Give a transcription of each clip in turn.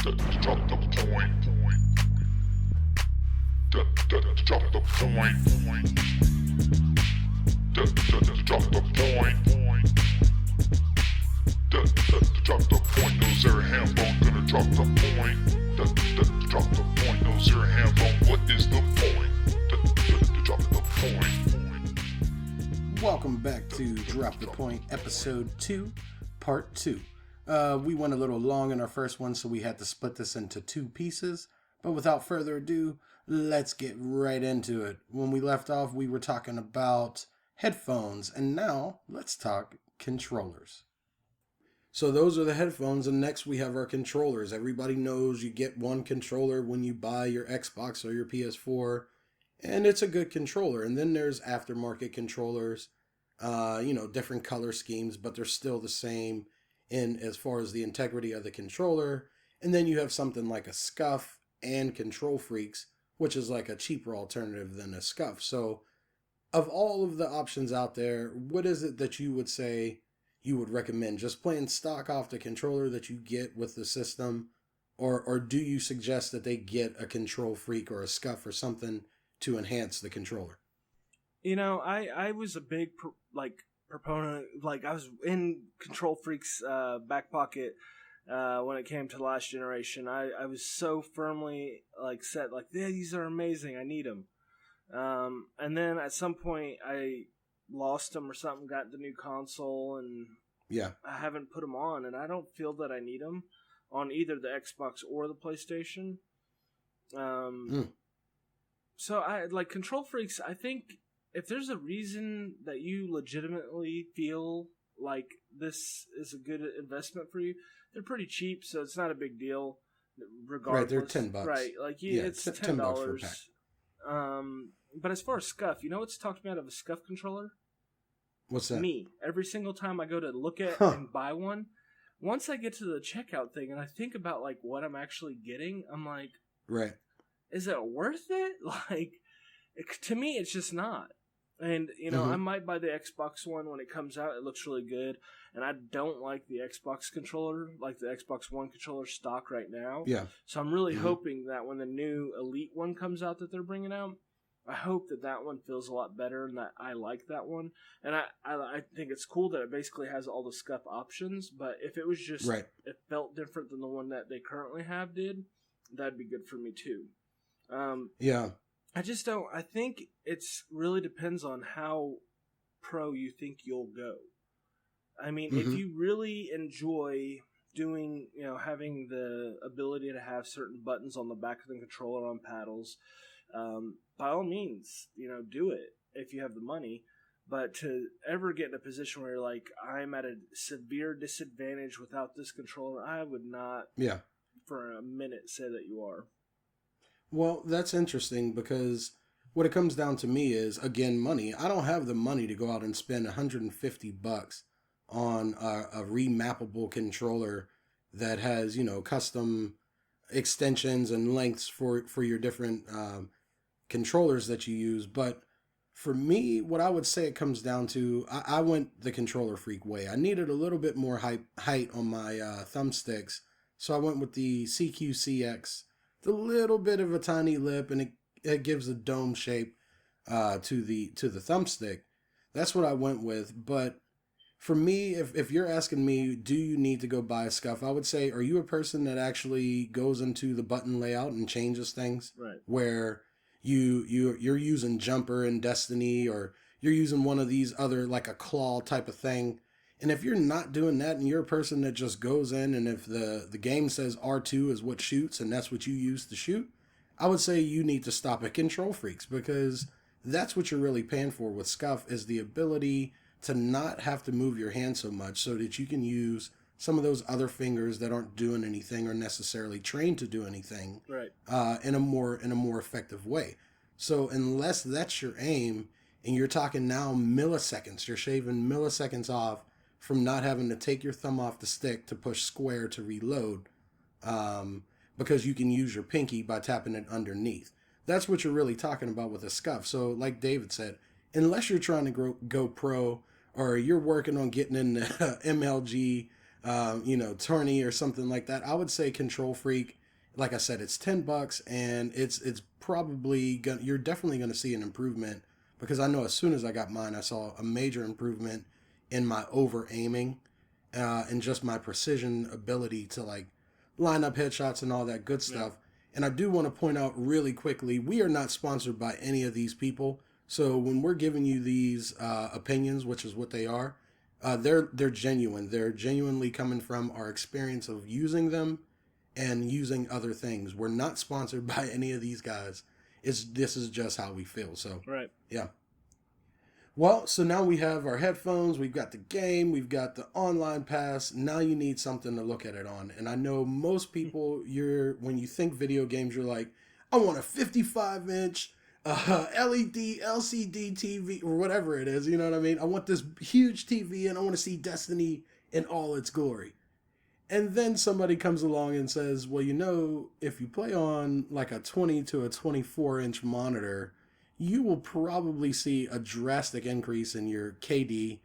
Drop the point. Drop the point. Drop the point. Drop the point. No zero Hambone gonna drop the point. Drop the point. No zero Hambone. What is the point? Drop the point. Welcome back to Drop the Point, Episode 2, Part 2. We went a little long in our first one, so we had to split this into two pieces. But without further ado, let's get right into it. When we left off, we were talking about headphones, and now let's talk controllers. So those are the headphones, and next we have our controllers. Everybody knows you get one controller when you buy your Xbox or your PS4, and it's a good controller. And then there's aftermarket controllers, different color schemes, but they're still the same in as far as the integrity of the controller. And then you have something like a Scuf and Kontrol Freeks, which is like a cheaper alternative than a Scuf. So of all of the options out there, what is it that you would say you would recommend? Just playing stock off the controller that you get with the system? Or do you suggest that they get a Kontrol Freek or a Scuf or something to enhance the controller? You know, I was a big proponent. Like, I was in Kontrol Freeks' back pocket when it came to the last generation. I was so firmly set, yeah, these are amazing, I need them. And then at some point I lost them or something, got the new console, and yeah, I haven't put them on, and I don't feel that I need them on either the Xbox or the PlayStation. So I like Kontrol Freeks. I think if there's a reason that you legitimately feel like this is a good investment for you, they're pretty cheap, so it's not a big deal. Regardless, right? They're $10. Right, it's $10. But as far as Scuf, you know what's talked me out of a Scuf controller? What's that? Me. Every single time I go to look at and buy one, once I get to the checkout thing and I think about what I'm actually getting, I'm like, right, is it worth it? To me, it's just not. And, I might buy the Xbox one when it comes out. It looks really good. And I don't like the Xbox controller, like the Xbox One controller stock right now. Yeah. So I'm really hoping that when the new Elite one comes out that they're bringing out, I hope that one feels a lot better and that I like that one. And I think it's cool that it basically has all the Scuf options. But if it was just, it felt different than the one that they currently have did, that'd be good for me too. Yeah. I think it's really depends on how pro you think you'll go. I mean, if you really enjoy doing, having the ability to have certain buttons on the back of the controller on paddles, by all means, do it if you have the money. But to ever get in a position where you're like, I'm at a severe disadvantage without this controller, I would not for a minute say that you are. Well, that's interesting because what it comes down to me is, again, money. I don't have the money to go out and spend $150 on a remappable controller that has, custom extensions and lengths for your different controllers that you use. But for me, what I would say it comes down to, I went the Kontrol Freek way. I needed a little bit more height on my thumbsticks, so I went with the CQCX. The little bit of a tiny lip, and it gives a dome shape to the thumbstick. That's what I went with. But for me, if you're asking me, do you need to go buy a Scuf? I would say, are you a person that actually goes into the button layout and changes things? Right. Where you're using Jumper in Destiny, or you're using one of these other, like a claw type of thing. And if you're not doing that and you're a person that just goes in, and if the game says R2 is what shoots and that's what you use to shoot, I would say you need to stop at Kontrol Freeks, because that's what you're really paying for with Scuf, is the ability to not have to move your hand so much so that you can use some of those other fingers that aren't doing anything or necessarily trained to do anything in a more effective way. So unless that's your aim, and you're talking now milliseconds, you're shaving milliseconds off from not having to take your thumb off the stick to push square to reload, because you can use your pinky by tapping it underneath. That's what you're really talking about with a Scuf. So like David said, unless you're trying to go pro, or you're working on getting into MLG, tourney or something like that, I would say Kontrol Freak. Like I said, it's $10, and it's probably you're definitely gonna see an improvement, because I know as soon as I got mine, I saw a major improvement in my over aiming, and just my precision ability to like line up headshots and all that good stuff. And I do want to point out really quickly, we are not sponsored by any of these people. So when we're giving you these opinions, which is what they are, they're genuine. They're genuinely coming from our experience of using them and using other things. We're not sponsored by any of these guys. This is just how we feel. So right, yeah. Well, so now we have our headphones, we've got the game, we've got the online pass. Now you need something to look at it on. And I know most people, when you think video games, you're like, I want a 55-inch LED, LCD TV, or whatever it is. You know what I mean? I want this huge TV, and I want to see Destiny in all its glory. And then somebody comes along and says, well, if you play on like a 20 to a 24-inch monitor, you will probably see a drastic increase in your KD,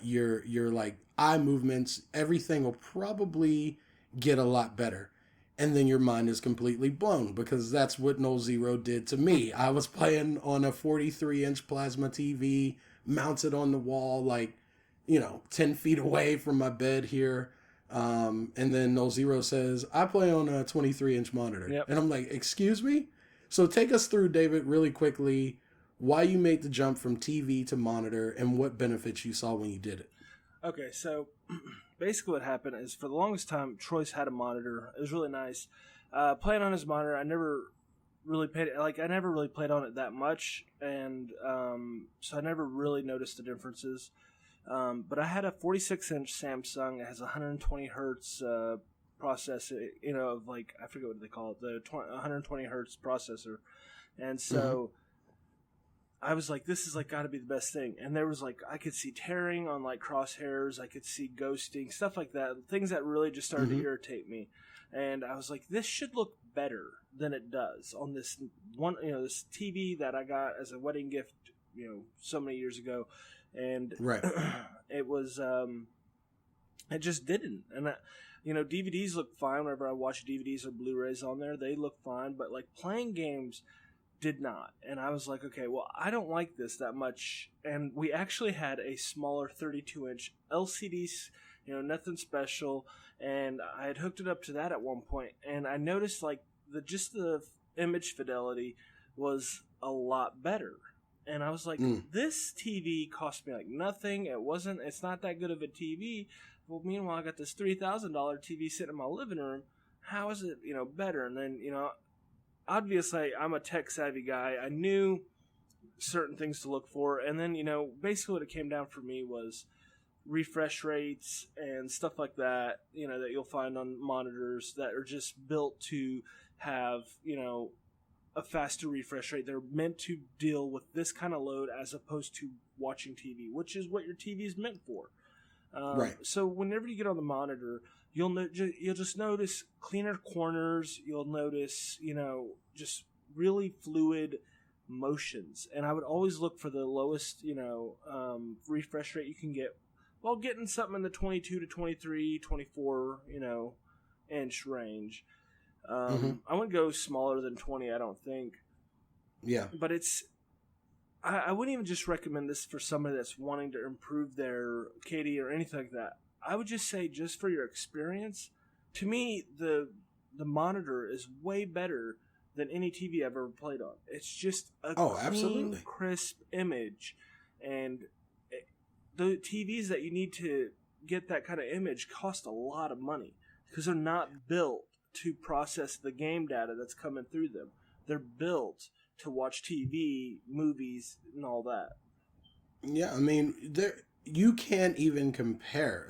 your like eye movements. Everything will probably get a lot better. And then your mind is completely blown, because that's what Nolxero did to me. I was playing on a 43-inch plasma TV mounted on the wall, like, 10 feet away from my bed here. And then Nolxero says, I play on a 23-inch monitor. Yep. And I'm like, excuse me? So take us through, David, really quickly, why you made the jump from TV to monitor and what benefits you saw when you did it. Okay, so basically what happened is, for the longest time, Troy's had a monitor. It was really nice. Playing on his monitor, I never really played on it that much, and so I never really noticed the differences. But I had a 46-inch Samsung. It has 120 hertz processor, of like, I forget what they call it, the 120 hertz processor. And so I was like, this is like got to be the best thing. And there was like, I could see tearing on like crosshairs, I could see ghosting, stuff like that, things that really just started to irritate me. And I was like, this should look better than it does on this one, this TV that I got as a wedding gift, so many years ago. And right. It was, it just didn't. And DVDs look fine whenever I watch DVDs or Blu-rays on there. They look fine, but like playing games did not. And I was like, okay, well, I don't like this that much. And we actually had a smaller 32-inch LCD, nothing special. And I had hooked it up to that at one point, and I noticed like the image fidelity was a lot better. And I was like, this TV cost me like nothing. It's not that good of a TV. Well, meanwhile, I got this $3,000 TV sitting in my living room. How is it, better? And then, obviously I'm a tech savvy guy. I knew certain things to look for. And then, basically what it came down for me was refresh rates and stuff like that, that you'll find on monitors that are just built to have, a faster refresh rate. They're meant to deal with this kind of load as opposed to watching TV, which is what your TV is meant for. Right. So whenever you get on the monitor, you'll just notice cleaner corners. You'll notice, just really fluid motions. And I would always look for the lowest, refresh rate you can get while getting something in the 22 to 23, 24, inch range. I wouldn't go smaller than 20, I don't think. Yeah. But I wouldn't even just recommend this for somebody that's wanting to improve their KD or anything like that. I would just say, just for your experience, to me, the monitor is way better than any TV I've ever played on. It's just a clean, crisp image. And the TVs that you need to get that kind of image cost a lot of money, because they're not built to process the game data that's coming through them. They're built to watch TV, movies, and all that. Yeah, I mean, you can't even compare.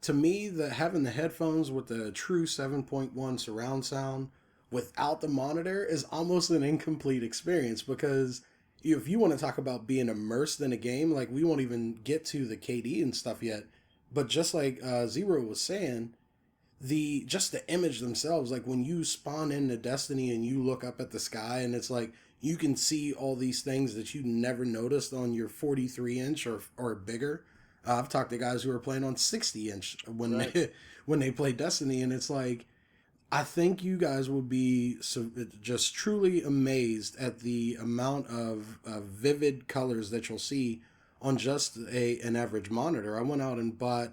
To me, having the headphones with the true 7.1 surround sound without the monitor is almost an incomplete experience, because if you want to talk about being immersed in a game, like, we won't even get to the KD and stuff yet, but just like Zero was saying, the image themselves, like when you spawn into Destiny and you look up at the sky and it's like you can see all these things that you never noticed on your 43-inch or bigger. I've talked to guys who are playing on 60-inch when Right. when they play Destiny, and it's like, I think you guys will be just truly amazed at the amount of vivid colors that you'll see on just an average monitor. I went out and bought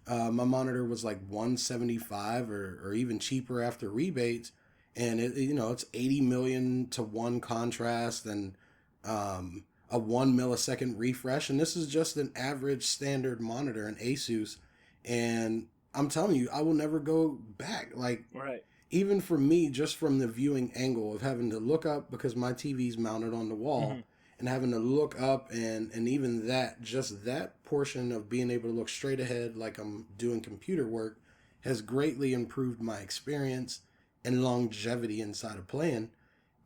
my monitor was like $175 or even cheaper after rebates, and it's 80 million to 1 contrast and a 1 millisecond refresh, and this is just an average standard monitor in Asus, and I'm telling you, I will never go back. Like, Right. even for me, just from the viewing angle of having to look up because my TV's mounted on the wall, Mm-hmm. and having to look up, and even that, just that portion of being able to look straight ahead like I'm doing computer work has greatly improved my experience and longevity inside of playing.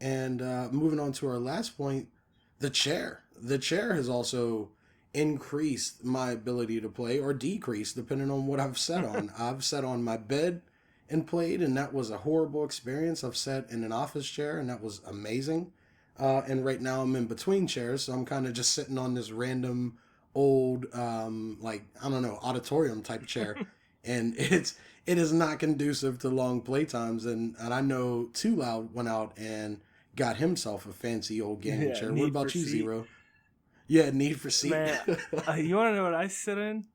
And moving on to our last point, the chair. The chair has also increased my ability to play or decreased depending on what I've sat on. I've sat on my bed and played, and that was a horrible experience. I've sat in an office chair, and that was amazing. And right now I'm in between chairs, so I'm kind of just sitting on this random old, like, I don't know, auditorium type chair. And it is not conducive to long playtimes. And I know Twoloud went out and got himself a fancy old gaming chair. What about you, Zero? Yeah, Need for Seat. Man, you want to know what I sit in?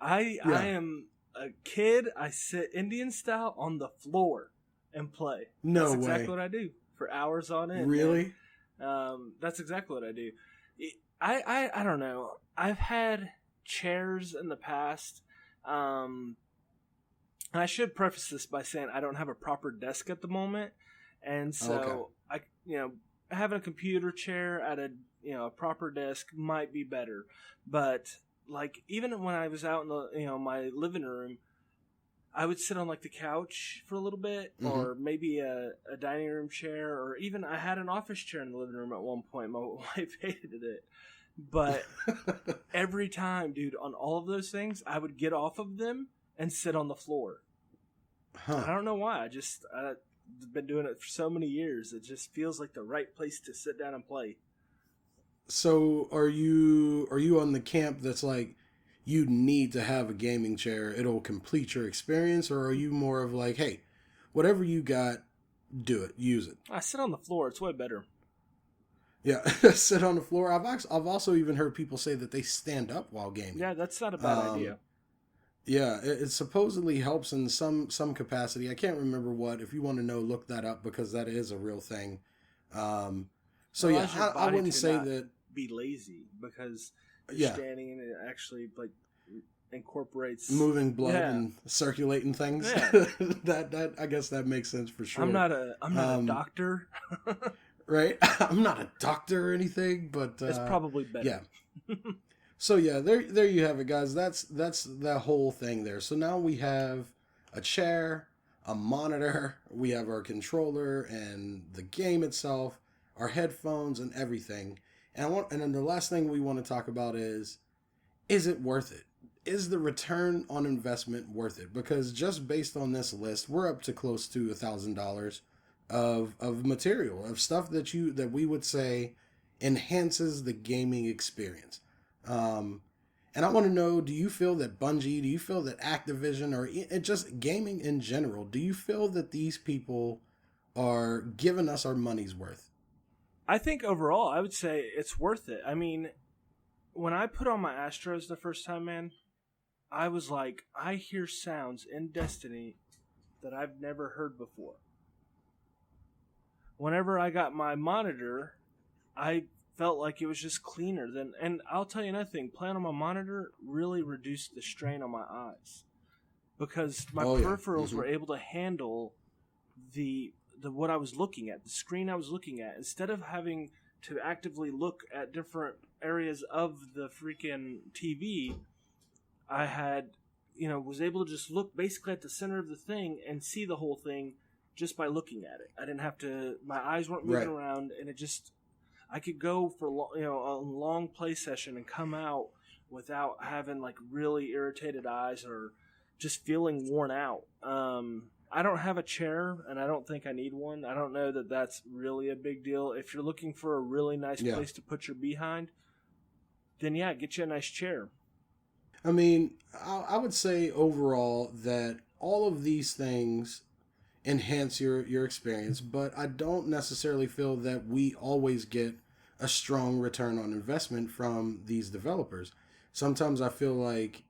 I am a kid. I sit Indian style on the floor and play. No That's way. exactly what I do for hours on end. Really? That's exactly what I do. I don't know. I've had chairs in the past. And I should preface this by saying I don't have a proper desk at the moment, and so having a computer chair at a proper desk might be better. But like, even when I was out in the my living room, I would sit on like the couch for a little bit, or maybe a dining room chair, or even I had an office chair in the living room at one point. My wife hated it. But every time, dude, on all of those things, I would get off of them and sit on the floor. Huh. I don't know why. I've been doing it for so many years. It just feels like the right place to sit down and play. So are you on the camp that's like, you need to have a gaming chair, it'll complete your experience? Or are you more of like, hey, whatever you got, do it, use it? I sit on the floor. It's way better. Yeah, sit on the floor. I've also even heard people say that they stand up while gaming. Yeah, that's not a bad idea. Yeah, it supposedly helps in some capacity. I can't remember what. If you want to know, look that up, because that is a real thing. So yeah, I wouldn't say that. Be lazy, because you're standing and it actually like incorporates moving blood and circulating things. Yeah. that I guess that makes sense for sure. I'm not a doctor. Right? I'm not a doctor or anything, but it's probably better. Yeah. So yeah, there you have it, guys. That's the whole thing there. So now we have a chair, a monitor, we have our controller and the game itself, our headphones and everything. And then the last thing we want to talk about is it worth it? Is the return on investment worth it? Because just based on this list, we're up to close to $1,000 of material, of stuff that we would say enhances the gaming experience. And I want to know, do you feel that Bungie, do you feel that Activision, or just gaming in general, do you feel that these people are giving us our money's worth? I think overall, I would say it's worth it. I mean, when I put on my Astros the first time, man, I was like, I hear sounds in Destiny that I've never heard before. Whenever I got my monitor, I felt like it was just cleaner than. And I'll tell you another thing: playing on my monitor really reduced the strain on my eyes, because my peripherals were able to handle the what I was looking at, the screen I was looking at, instead of having to actively look at different areas of the freaking TV. I had, was able to just look basically at the center of the thing and see the whole thing just by looking at it. I didn't have to, my eyes weren't moving around, and I could go for a long play session and come out without having like really irritated eyes or just feeling worn out. I don't have a chair, and I don't think I need one. I don't know that that's really a big deal. If you're looking for a really nice place to put your behind, then yeah, get you a nice chair. I mean, I would say overall that all of these things enhance your experience, but I don't necessarily feel that we always get a strong return on investment from these developers. Sometimes I feel like,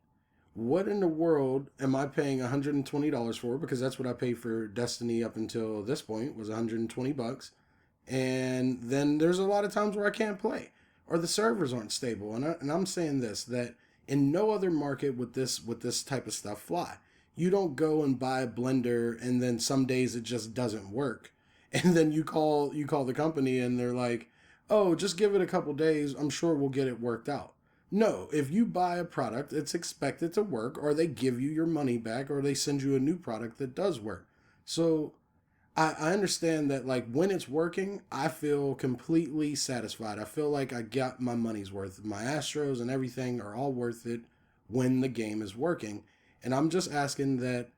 what in the world am I paying $120 for? Because that's what I paid for Destiny up until this point, was $120. And then there's a lot of times where I can't play or the servers aren't stable. And I'm saying this, that in no other market would this type of stuff fly. You don't go and buy a blender and then some days it just doesn't work. And then you call the company and they're like, "Oh, just give it a couple days. I'm sure we'll get it worked out." No, if you buy a product, it's expected to work, or they give you your money back, or they send you a new product that does work. So I understand that, like, when it's working, I feel completely satisfied. I feel like I got my money's worth. My Astros and everything are all worth it when the game is working. And I'm just asking that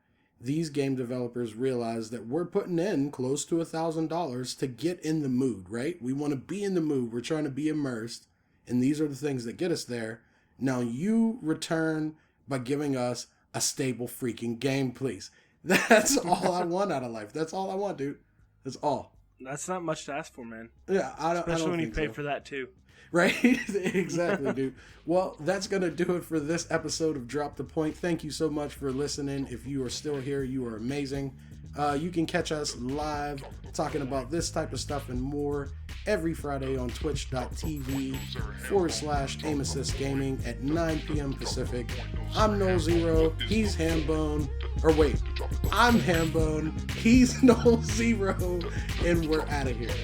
these game developers realize that we're putting in close to $1,000 to get in the mood, right? We want to be in the mood. We're trying to be immersed. And these are the things that get us there. Now you return by giving us a stable freaking game, please. That's all I want out of life. That's all I want, dude. That's all. That's not much to ask for, man. Yeah, Especially when you pay for that too. Right? Exactly, dude. Well, that's going to do it for this episode of Drop the Point. Thank you so much for listening. If you are still here, you are amazing. You can catch us live talking about this type of stuff and more every Friday on twitch.tv/Aim Assist Gaming at 9 p.m. Pacific. I'm Nolxero. He's Hambone. Or wait, I'm Hambone. He's Nolxero. And we're out of here.